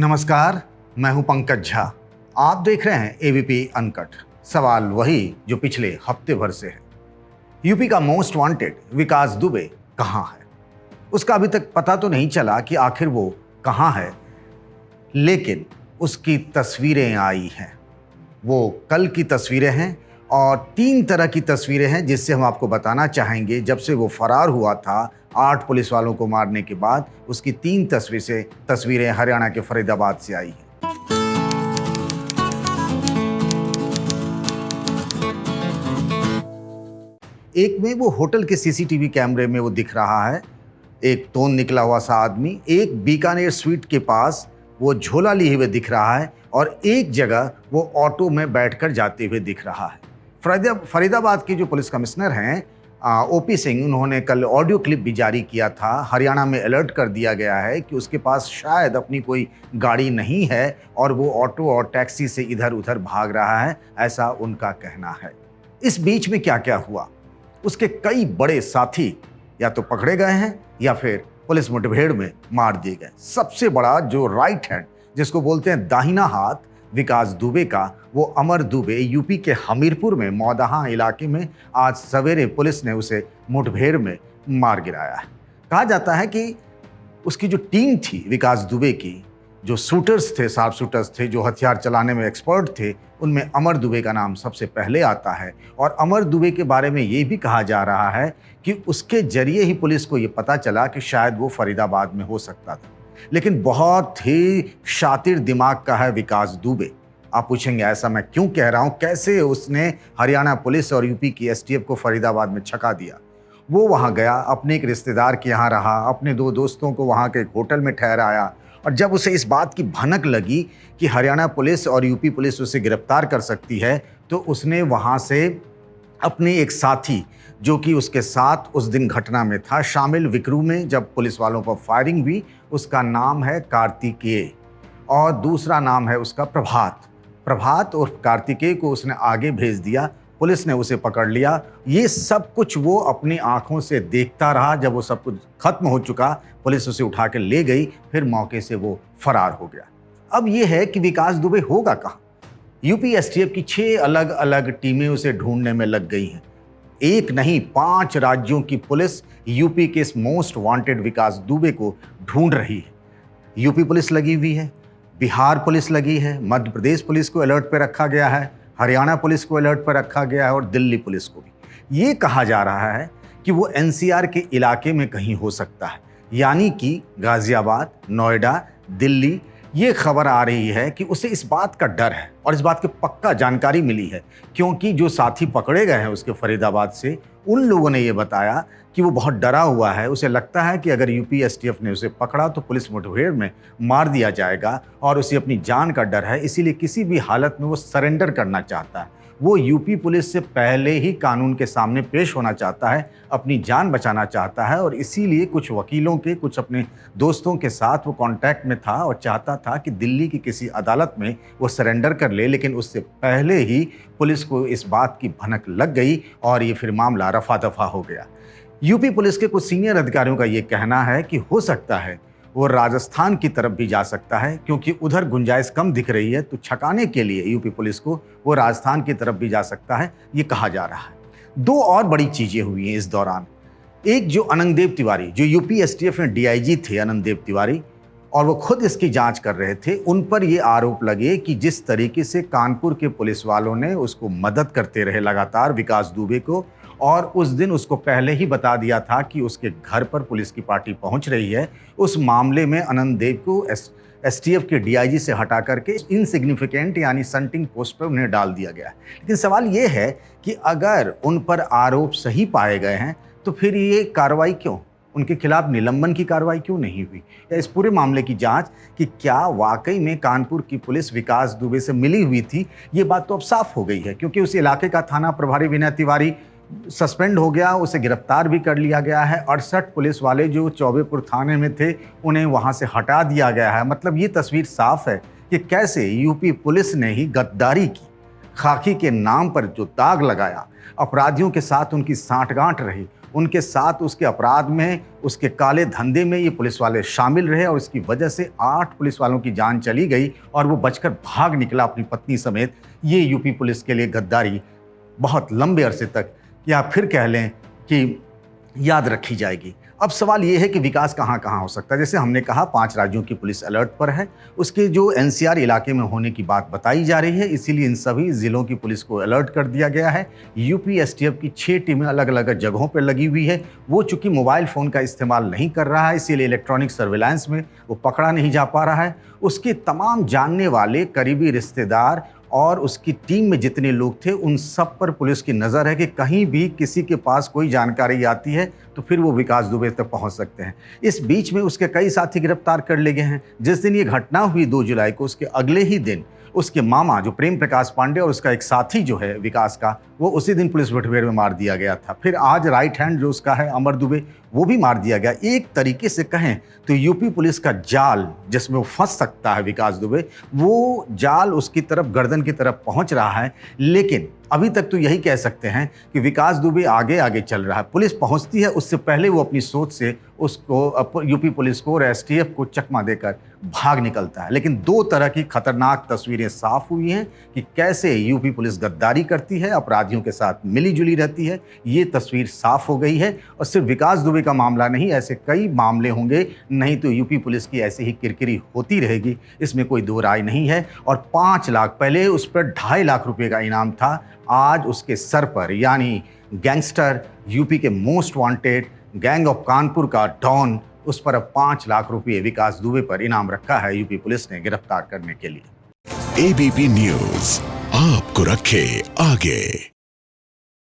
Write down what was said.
नमस्कार, मैं हूं पंकज झा। आप देख रहे हैं एबीपी अनकट। सवाल वही जो पिछले हफ्ते भर से है। यूपी का मोस्ट वांटेड विकास दुबे कहां है? उसका अभी तक पता तो नहीं चला कि आखिर वो कहां है, लेकिन उसकी तस्वीरें आई हैं। वो कल की तस्वीरें हैं और 3 तरह की तस्वीरें हैं जिससे हम आपको बताना चाहेंगे। जब से वो फरार हुआ था 8 पुलिस वालों को मारने के बाद, उसकी 3 तस्वीरें हरियाणा के फरीदाबाद से आई हैं। एक में वो होटल के सीसीटीवी कैमरे में वो दिख रहा है, एक तोंद निकला हुआ सा आदमी। एक बीकानेर स्वीट के पास वो झोला लिए हुए दिख रहा है और एक जगह वो ऑटो में बैठकर जाते हुए दिख रहा है। फरीदाबाद के जो पुलिस कमिश्नर हैं ओपी सिंह, उन्होंने कल ऑडियो क्लिप भी जारी किया था। हरियाणा में अलर्ट कर दिया गया है कि उसके पास शायद अपनी कोई गाड़ी नहीं है और वो ऑटो और टैक्सी से इधर उधर भाग रहा है, ऐसा उनका कहना है। इस बीच में क्या क्या हुआ, उसके कई बड़े साथी या तो पकड़े गए हैं या फिर पुलिस मुठभेड़ में मार दिए गए। सबसे बड़ा जो राइट हैंड, जिसको बोलते हैं दाहिना हाथ विकास दुबे का, वो अमर दुबे यूपी के हमीरपुर में मौदाहा इलाके में आज सवेरे पुलिस ने उसे मुठभेड़ में मार गिराया है। कहा जाता है कि उसकी जो टीम थी विकास दुबे की, जो शूटर्स थे, शार्प शूटर्स थे, जो हथियार चलाने में एक्सपर्ट थे, उनमें अमर दुबे का नाम सबसे पहले आता है। और अमर दुबे के बारे में ये भी कहा जा रहा है कि उसके जरिए ही पुलिस को ये पता चला कि शायद वो फरीदाबाद में हो सकता था। लेकिन बहुत ही शातिर दिमाग का है विकास दुबे। आप पूछेंगे ऐसा मैं क्यों कह रहा हूं, कैसे उसने हरियाणा पुलिस और यूपी की एसटीएफ को फरीदाबाद में छका दिया। वो वहां गया, अपने एक रिश्तेदार के यहाँ रहा, अपने 2 दोस्तों को वहां के एक होटल में ठहराया और जब उसे इस बात की भनक लगी कि हरियाणा पुलिस और यूपी पुलिस उसे गिरफ्तार कर सकती है, तो उसने वहां से अपने एक साथी, जो कि उसके साथ उस दिन घटना में था, शामिल विक्रू में जब पुलिस वालों पर फायरिंग हुई, उसका नाम है कार्तिकेय और दूसरा नाम है उसका प्रभात और कार्तिकेय को उसने आगे भेज दिया। पुलिस ने उसे पकड़ लिया। ये सब कुछ वो अपनी आंखों से देखता रहा। जब वो सब कुछ खत्म हो चुका, पुलिस उसे उठा के ले गई, फिर मौके से वो फरार हो गया। अब ये है कि विकास दुबे होगा कहाँ? यूपी एसटीएफ की 6 अलग अलग टीमें उसे ढूंढने में लग गई हैं। एक नहीं, 5 राज्यों की पुलिस यूपी के इस मोस्ट वांटेड विकास दुबे को ढूंढ रही है। यूपी पुलिस लगी हुई है, बिहार पुलिस लगी है, मध्य प्रदेश पुलिस को अलर्ट पे रखा गया है, हरियाणा पुलिस को अलर्ट पर रखा गया है और दिल्ली पुलिस को भी। ये कहा जा रहा है कि वो एनसीआर के इलाके में कहीं हो सकता है, यानी कि गाजियाबाद, नोएडा, दिल्ली। ये खबर आ रही है कि उसे इस बात का डर है और इस बात की पक्का जानकारी मिली है, क्योंकि जो साथी पकड़े गए हैं उसके फरीदाबाद से, उन लोगों ने ये बताया कि वो बहुत डरा हुआ है। उसे लगता है कि अगर यूपी एसटीएफ ने उसे पकड़ा तो पुलिस मुठभेड़ में मार दिया जाएगा और उसे अपनी जान का डर है, इसीलिए किसी भी हालत में वो सरेंडर करना चाहता है। वो यूपी पुलिस से पहले ही कानून के सामने पेश होना चाहता है, अपनी जान बचाना चाहता है और इसीलिए कुछ वकीलों के, कुछ अपने दोस्तों के साथ वो कांटेक्ट में था और चाहता था कि दिल्ली की किसी अदालत में वो सरेंडर कर ले। लेकिन उससे पहले ही पुलिस को इस बात की भनक लग गई और ये फिर मामला रफा दफा हो गया। यूपी पुलिस के कुछ सीनियर अधिकारियों का ये कहना है कि हो सकता है वो राजस्थान की तरफ भी जा सकता है, क्योंकि उधर गुंजाइश कम दिख रही है, तो छकाने के लिए यूपी पुलिस को वो राजस्थान की तरफ भी जा सकता है, ये कहा जा रहा है। 2 और बड़ी चीजें हुई हैं इस दौरान। एक, जो अनंगदेव तिवारी, जो यूपी एसटीएफ में डीआईजी थे, अनंगदेव तिवारी, और वो खुद इसकी जांच कर रहे थे, उन पर ये आरोप लगे कि जिस तरीके से कानपुर के पुलिस वालों ने उसको मदद करते रहे लगातार विकास दुबे को, और उस दिन उसको पहले ही बता दिया था कि उसके घर पर पुलिस की पार्टी पहुंच रही है, उस मामले में अनंतदेव को एसटीएफ के डीआईजी से हटा करके इनसिग्निफिकेंट यानी सन्टिंग पोस्ट पर उन्हें डाल दिया गया। लेकिन सवाल ये है कि अगर उन पर आरोप सही पाए गए हैं तो फिर ये कार्रवाई क्यों, उनके खिलाफ निलंबन की कार्रवाई क्यों नहीं हुई? इस पूरे मामले की जांच कि क्या वाकई में कानपुर की पुलिस विकास दुबे से मिली हुई थी, ये बात तो अब साफ हो गई है, क्योंकि उस इलाके का थाना प्रभारी विनय तिवारी सस्पेंड हो गया, उसे गिरफ्तार भी कर लिया गया है। 68 पुलिस वाले जो चौबेपुर थाने में थे, उन्हें वहां से हटा दिया गया है। मतलब ये तस्वीर साफ है कि कैसे यूपी पुलिस ने ही गद्दारी की, खाकी के नाम पर जो दाग लगाया, अपराधियों के साथ उनकी सांठगांठ रही उनके साथ उसके अपराध में, उसके काले धंधे में ये पुलिस वाले शामिल रहे और इसकी वजह से 8 पुलिस वालों की जान चली गई और वो बचकर भाग निकला अपनी पत्नी समेत। ये यूपी पुलिस के लिए गद्दारी बहुत लंबे अरसे तक, या फिर कह लें कि याद रखी जाएगी। अब सवाल ये है कि विकास कहाँ कहाँ हो सकता है। जैसे हमने कहा 5 राज्यों की पुलिस अलर्ट पर है, उसके जो एनसीआर इलाके में होने की बात बताई जा रही है, इसीलिए इन सभी जिलों की पुलिस को अलर्ट कर दिया गया है। यूपी एसटीएफ की 6 टीमें अलग अलग जगहों पर लगी हुई है। वो चूंकि मोबाइल फ़ोन का इस्तेमाल नहीं कर रहा है, इसीलिए इलेक्ट्रॉनिक सर्विलांस में वो पकड़ा नहीं जा पा रहा है। उसके तमाम जानने वाले, करीबी रिश्तेदार और उसकी टीम में जितने लोग थे, उन सब पर पुलिस की नज़र है कि कहीं भी किसी के पास कोई जानकारी आती है तो फिर वो विकास दुबे तक पहुंच सकते हैं। इस बीच में उसके कई साथी गिरफ्तार कर लिए गए हैं। जिस दिन ये घटना हुई 2 जुलाई को, उसके अगले ही दिन उसके मामा जो प्रेम प्रकाश पांडे और उसका एक साथी जो है विकास का, वो उसी दिन पुलिस मुठभेड़ में मार दिया गया था। फिर आज राइट हैंड जो उसका है अमर दुबे, वो भी मार दिया गया। एक तरीके से कहें तो यूपी पुलिस का जाल जिसमें वो फंस सकता है विकास दुबे, वो जाल उसकी तरफ, गर्दन की तरफ पहुंच रहा है। लेकिन अभी तक तो यही कह सकते हैं कि विकास दुबे आगे आगे चल रहा है। पुलिस पहुंचती है उससे पहले वो अपनी सोच से उसको, यूपी पुलिस को और एसटीएफ को चकमा देकर भाग निकलता है। लेकिन 2 तरह की खतरनाक तस्वीरें साफ हुई हैं कि कैसे यूपी पुलिस गद्दारी करती है, अपराधियों के साथ मिली जुली रहती है। ये तस्वीर साफ हो गई है और सिर्फ विकास दुबे का मामला नहीं, ऐसे कई मामले होंगे, नहीं तो यूपी पुलिस की ऐसी ही किरकिरी होती रहेगी, इसमें कोई दो राय नहीं है। और 5 लाख, पहले उस पर 2.5 लाख रुपए का इनाम था, आज उसके सर पर, यानी गैंगस्टर, यूपी के most wanted gang of Kanpur का डॉन, उस पर अब 5 लाख रुपए विकास दुबे पर इनाम रखा है यूपी पुलिस ने गिरफ्तार करने के लिए। एबीपी न्यूज आपको रखे आगे।